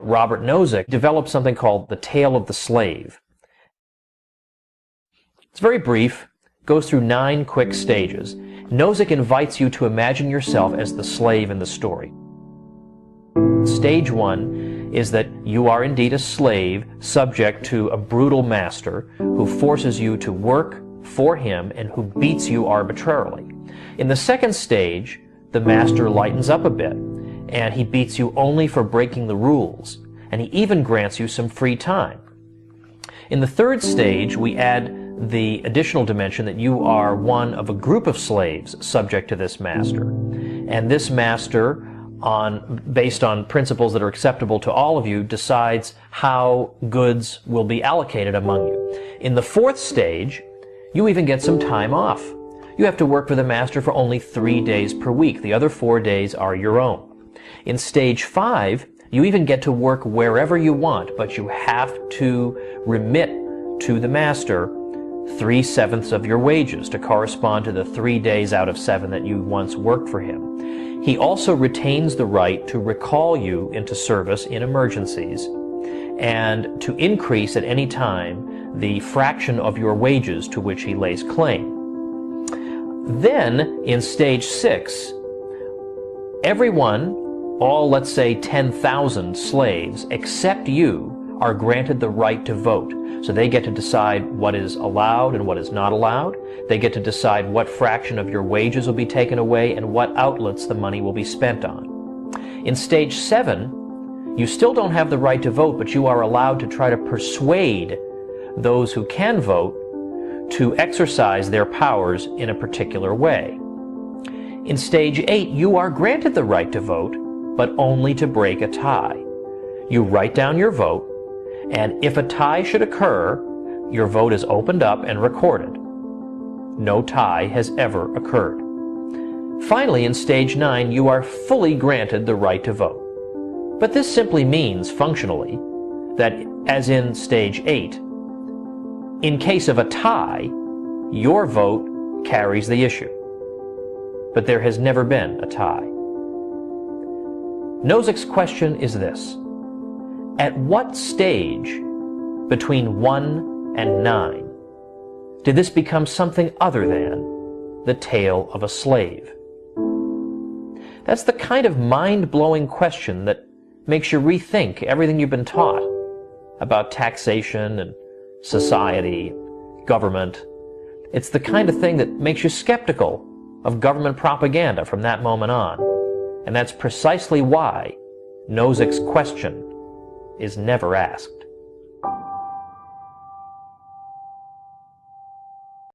Robert Nozick, developed something called the tale of the slave. It's very brief, goes through 9 quick stages. Nozick invites you to imagine yourself as the slave in the story. Stage 1 is that you are indeed a slave subject to a brutal master who forces you to work for him and who beats you arbitrarily. In the second stage, the master lightens up a bit, and he beats you only for breaking the rules, and he even grants you some free time. In the third stage, we add the additional dimension that you are one of a group of slaves subject to this master. And this master, based on principles that are acceptable to all of you, decides how goods will be allocated among you. In the fourth stage, you even get some time off. You have to work for the master for only 3 days per week. The other 4 days are your own. In stage 5, you even get to work wherever you want, but you have to remit to the master 3/7 of your wages to correspond to the 3 days out of 7 that you once worked for him. He also retains the right to recall you into service in emergencies and to increase at any time the fraction of your wages to which he lays claim. Then, in stage 6, everyone, all let's say 10,000 slaves, except you, are granted the right to vote. So they get to decide what is allowed and what is not allowed. They get to decide what fraction of your wages will be taken away and what outlets the money will be spent on. In stage 7, you still don't have the right to vote, but you are allowed to try to persuade those who can vote to exercise their powers in a particular way. In stage 8, you are granted the right to vote, but only to break a tie. You write down your vote, and if a tie should occur, your vote is opened up and recorded. No tie has ever occurred. Finally, in stage 9, you are fully granted the right to vote. But this simply means, functionally, that as in stage 8, in case of a tie, your vote carries the issue. But there has never been a tie. Nozick's question is this: at what stage between 1 and 9 did this become something other than the tale of a slave? That's the kind of mind-blowing question that makes you rethink everything you've been taught about taxation and society, government. It's the kind of thing that makes you skeptical of government propaganda from that moment on. And that's precisely why Nozick's question is never asked.